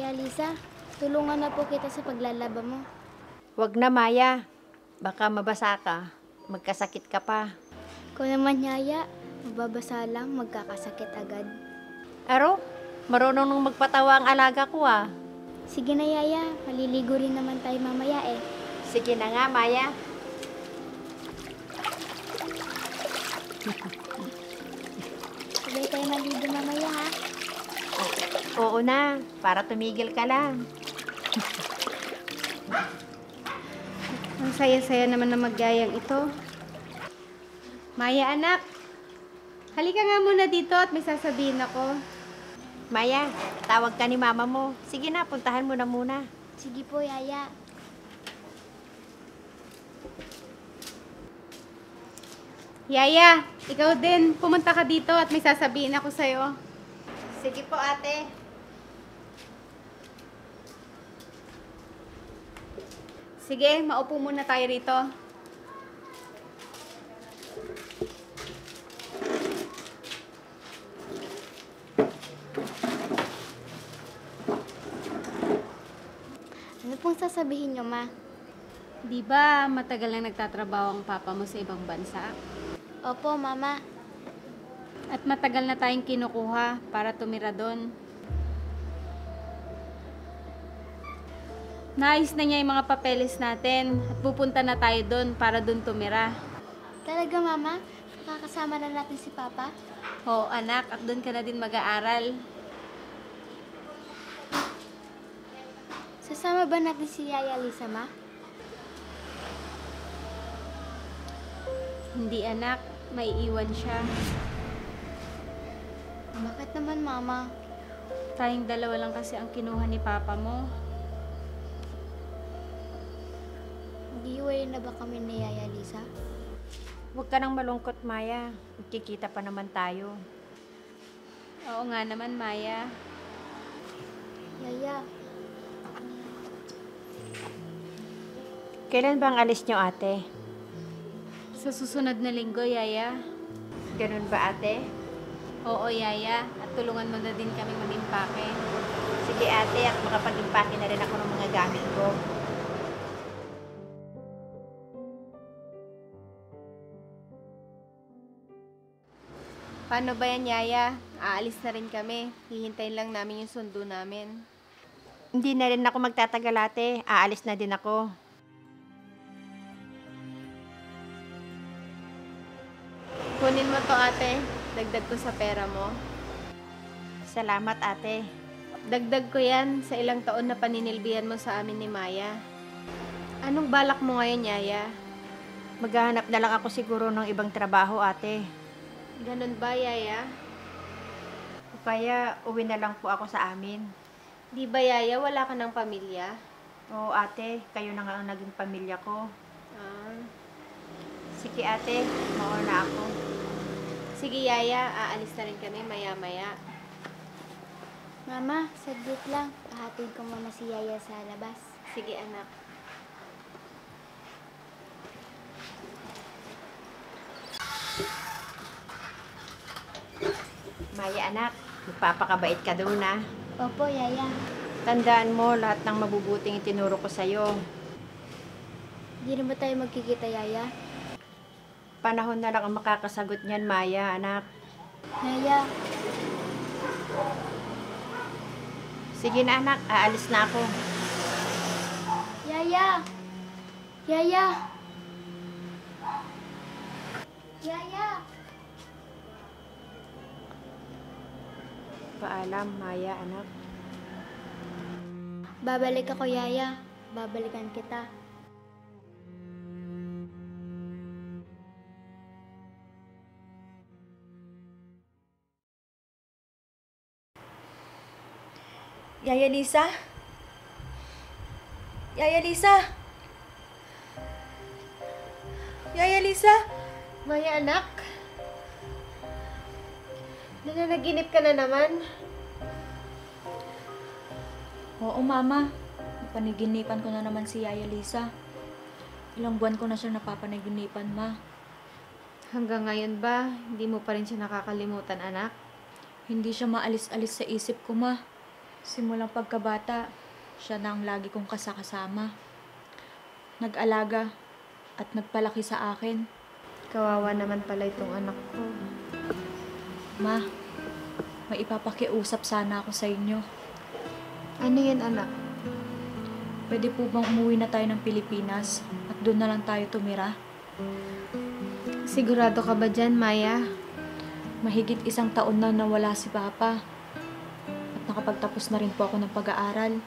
Yaya Lisa, tulungan na po kita sa paglalaba mo. Wag na, Maya. Baka mabasa ka. Magkasakit ka pa. Kung naman Yaya, mababasa lang, magkakasakit agad. Aro, marunong nung magpatawa ang alaga ko ah. Sige na Yaya, maliligo rin naman tayo mamaya eh. Sige na nga, Maya. Sabay tayo maligo mamaya ha. Oo na, para tumigil ka lang. Ang saya-saya naman na magyayang ito. Maya anak, halika nga muna dito at may sasabihin ako. Maya, tawag ka ni mama mo. Sige na, puntahan mo na muna. Sige po Yaya. Yaya, ikaw din, pumunta ka dito at may sasabihin ako sa'yo. Sige po, ate. Sige, maupo muna tayo rito. Ano pong sasabihin niyo ma? Di ba matagal na nagtatrabaho ang papa mo sa ibang bansa? Opo mama. At matagal na tayong kinukuha para tumira doon. Naayos na niya yung mga papeles natin at pupunta na tayo doon para doon tumira. Talaga mama? Makakasama na natin si papa? Oo anak, at doon ka na din mag-aaral. Sasama ba natin si Yaya Lisa ma? Hindi anak, maiiwan siya. Bakit naman mama? Tayong dalawa lang kasi ang kinuha ni papa mo. Mag-iwalay na ba kami ni Yaya Lisa? Huwag ka nang malungkot, Maya. Magkikita pa naman tayo. Oo nga naman, Maya. Yaya, Kailan ba ang alis niyo, ate? Sa susunod na linggo, Yaya. Ganun ba, ate? Oo, Yaya. At tulungan mo na din kami mag-impake. Sige, ate, at makapag-impake na rin ako ng mga gamit ko. Paano ba yan, Yaya? Aalis na rin kami. Hihintayin lang namin yung sundo namin. Hindi na rin ako magtatagal, ate. Aalis na din ako. Kunin mo to, ate. Dagdag ko sa pera mo. Salamat, ate. Dagdag ko yan sa ilang taon na paninilbihan mo sa amin ni Maya. Anong balak mo ngayon, Yaya? Maghahanap na lang ako siguro ng ibang trabaho, ate. Ganun ba, Yaya? O kaya, uwi na lang po ako sa amin. Di ba, Yaya, wala ka ng pamilya? Oo, ate. Kayo na nga ang naging pamilya ko. Ah. Sige, ate. Mauna ako. Sige, Yaya, aalis na rin kami maya-maya. mama, saglit lang. Pahatid ko muna si Yaya sa labas. Sige, anak. Maya, anak. Magpapakabait ka doon, ah. Opo, Yaya. Tandaan mo lahat ng mabubuting itinuro ko sa'yo. Di na ba tayo magkikita, Yaya? Panahon na lang ang makakasagot niyan, Maya, anak. Yaya, Sige na, anak. Aalis na ako. Yaya! Yaya! Yaya! Paalam, Maya, anak. Babalik ako, Yaya. Babalikan kita. Yaya Lisa? Yaya Lisa? Yaya Lisa? Maya, anak. Nananaginip ka na naman. Oo, Mama. Napanaginipan ko na naman si Yaya Lisa. Ilang buwan ko na siya napapanaginipan, Ma. Hanggang ngayon ba, hindi mo pa rin siya nakakalimutan, anak? Hindi siya maalis-alis sa isip ko, Ma. Simulang pagkabata, siya na ang lagi kong kasakasama. Nag-alaga at nagpalaki sa akin. Kawawa naman pala itong anak ko. Ma, may ipapakiusap sana ako sa inyo. Ano yan, anak? Pwede po bang umuwi na tayo ng Pilipinas at doon na lang tayo tumira? Sigurado ka ba dyan, Maya? Mahigit 1 taon na nawala si Papa. At nakapagtapos na rin po ako ng pag-aaral.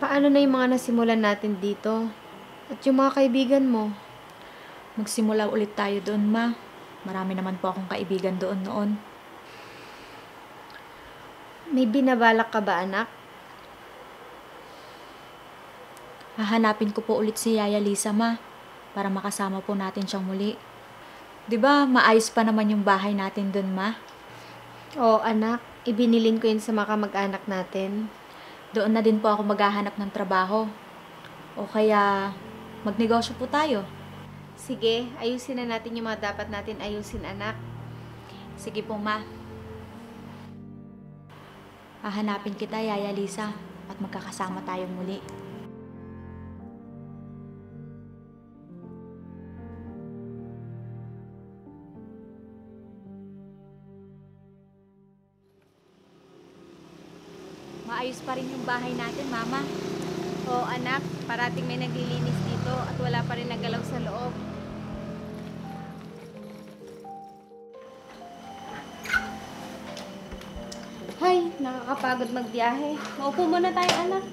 Paano na yung mga nasimulan natin dito? At yung mga kaibigan mo? Magsimula ulit tayo doon, Ma. Marami naman po akong kaibigan doon noon. May binabalak ka ba, anak? Hahanapin ko po ulit si Yaya Lisa, Ma, para makasama po natin siyang muli. 'Di ba maayos pa naman yung bahay natin doon, Ma? Oo, anak. Ibinilin ko yun sa mga kamag-anak natin. Doon na din po ako maghahanap ng trabaho. O kaya magnegosyo po tayo. Sige, ayusin na natin yung mga dapat natin ayusin, anak. Sige po, Ma. Hahanapin kita, Yaya Lisa, at magkakasama tayong muli. Maayos pa rin yung bahay natin, Mama. Oo, anak. Parating may naglilinis dito at wala pa rin nagalaw sa loob. Hay, nakakapagod magbiyahe. Maupo muna tayo, anak.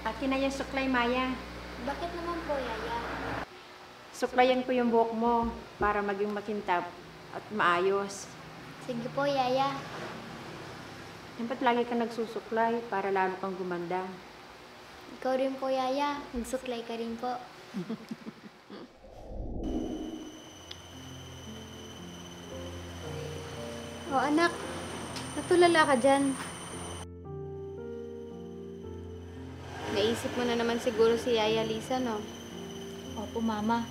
Akin na yung suklay, Maya. Bakit naman po, Yaya? Suklayan ko yung buhok mo para maging makintab at maayos. Sige po, Yaya. Dapat lagi ka nagsusuklay para lalo kang gumanda. Ikaw rin po, Yaya. Magsuklay ka rin po. O anak, natulala ka dyan. Naisip mo na naman siguro si Yaya Lisa, no? Opo, Mama.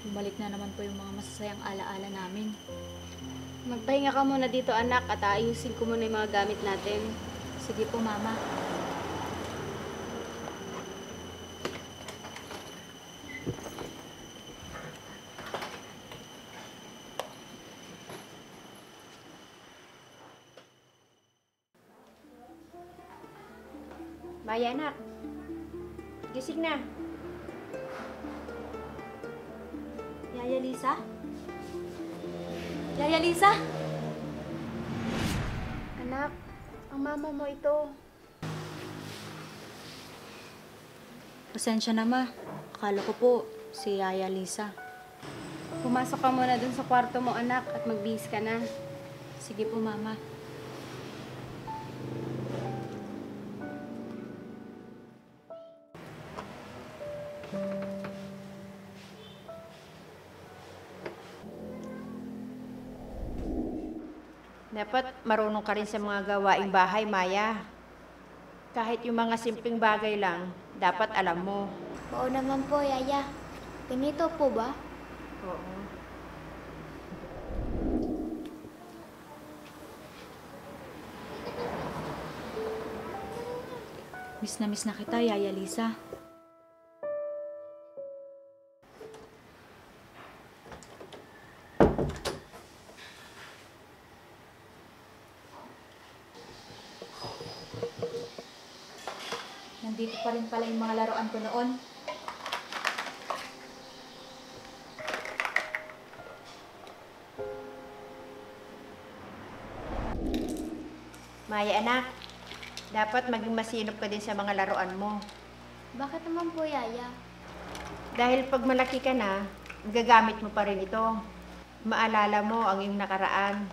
Bumalik na naman po yung mga masasayang alaala namin. Magpahinga ka muna dito, anak, at aayusin ko muna yung mga gamit natin. Sige po, Mama. Maya, anak. Gising na. Yaya Lisa? Yaya Lisa? Anak, ang mama mo ito. Pasensya na, Ma. Akala ko po si Yaya Lisa. Pumasok ka muna dun sa kwarto mo, anak, at magbihis ka na. Sige po, Mama. Dapat marunong ka rin sa mga gawaing bahay, Maya. Kahit yung mga simpleng bagay lang, dapat alam mo. Oo naman po, Yaya. Ganito po ba? Oo. Miss na kita, Yaya Lisa. Nandito pa rin pala yung mga laruan ko noon. Maya, anak. Dapat maging masinop ka din sa mga laruan mo. Bakit naman po, Yaya? Dahil pag malaki ka na, gagamit mo pa rin ito. Maalala mo ang iyong nakaraan.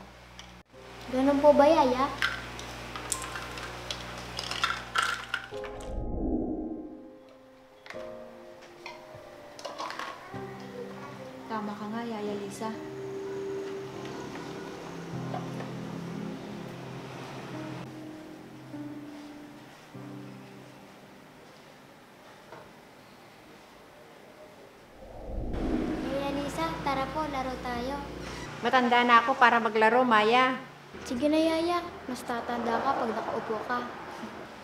Ganun po ba, Yaya? Tama ka nga, Yaya Lisa. tayo. Matanda na ako para maglaro, Maya. Sige na, Yaya. Mas tatanda ka pag nakaupo ka.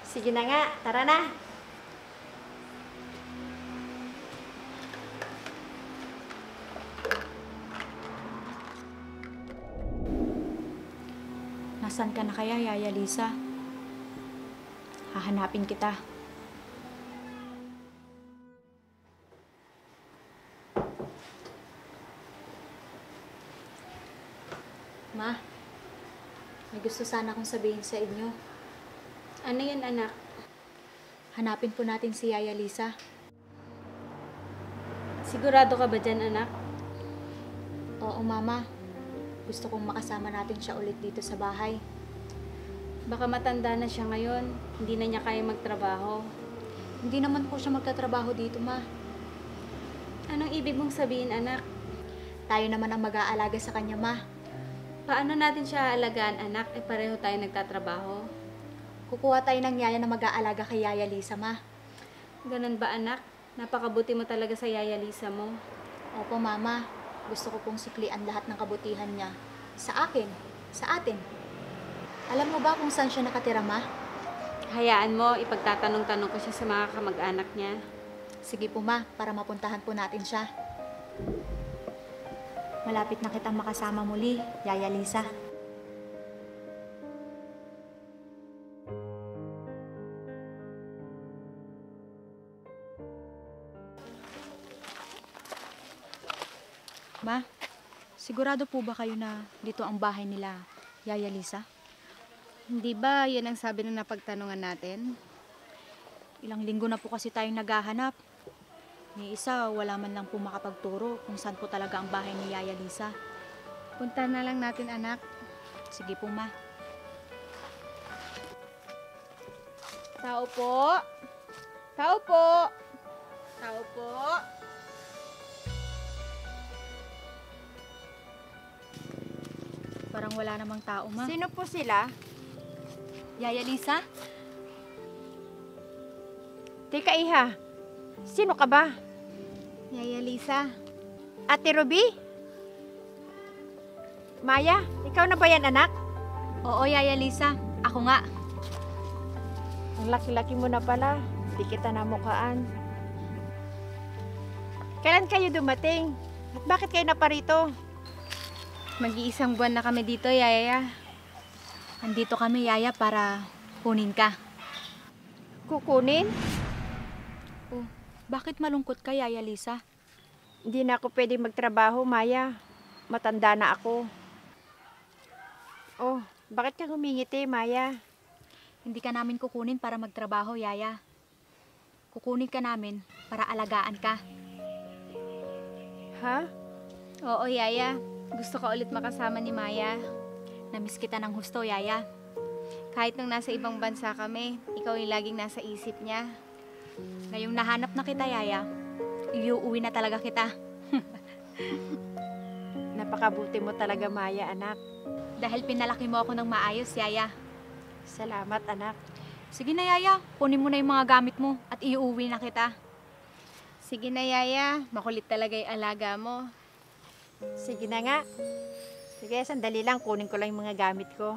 Sige na nga, tara na. Nasaan ka na kaya, Yaya Lisa? Hahanapin kita. Ma, may gusto sana akong sabihin sa inyo. Ano yan, anak? Hanapin po natin si Yaya Lisa. Sigurado ka ba dyan, anak? Oo, Mama. Gusto kong makasama natin siya ulit dito sa bahay. Baka matanda na siya ngayon. Hindi na niya kaya magtrabaho. Hindi naman po siya magtatrabaho dito, Ma. Anong ibig mong sabihin, anak? Tayo naman ang mag-aalaga sa kanya, Ma. Paano natin siya aalagaan, anak? Pareho tayo nagtatrabaho. Kukuha tayo ng yaya na mag-aalaga kay Yaya Lisa, Ma. Ganun ba, anak? Napakabuti mo talaga sa Yaya Lisa mo. Opo, Mama. Gusto ko pong suklian lahat ng kabutihan niya. Sa akin. Sa atin. Alam mo ba kung saan siya nakatira, Ma? Hayaan mo, ipagtatanong-tanong ko siya sa mga kamag-anak niya. Sige po, Ma, para mapuntahan po natin siya. Malapit na kitang makasama muli, Yaya Lisa. Ma, sigurado po ba kayo na dito ang bahay nila, Yaya Lisa? Hindi ba yan ang sabi ng napagtanungan natin? Ilang linggo na po kasi tayong naghahanap. Ni isa, wala man lang po makapagturo kung saan po talaga ang bahay ni Yaya Lisa. Punta na lang natin, anak. Sige po, Ma. Tao po. Tao po. Tao po. Parang wala namang tao, Ma. Sino po sila? Yaya Lisa? Teka, Iha. Sino ka ba? Yaya Lisa. Ate Ruby? Maya, ikaw na ba yan, anak? Oo, Yaya Lisa. Ako nga. Ang laki-laki mo na pala. Di kita namukaan. Kailan kayo dumating? At bakit kayo naparito? Mag-iisang buwan na kami dito, Yaya. Andito kami, Yaya, para kunin ka. Kukunin? Oh, bakit malungkot ka, Yaya Lisa? Hindi na ako pwede magtrabaho, Maya. Matanda na ako. Oh, bakit ka humingiti, Maya? Hindi ka namin kukunin para magtrabaho, Yaya. Kukunin ka namin para alagaan ka. Ha? Oo, Yaya. Gusto ko ulit makasama ni Maya. Namiss kita ng husto, Yaya. Kahit nung nasa ibang bansa kami, ikaw yung laging nasa isip niya. Ngayong nahanap na kita, Yaya, iuuwi na talaga kita. Napakabuti mo talaga, Maya, anak. Dahil pinalaki mo ako ng maayos, Yaya. Salamat, anak. Sige na, Yaya. Kunin mo na yung mga gamit mo at iuuwi na kita. Sige na, Yaya. Makulit talaga yung alaga mo. Sige na nga. Sige, sandali lang. Kunin ko lang yung mga gamit ko.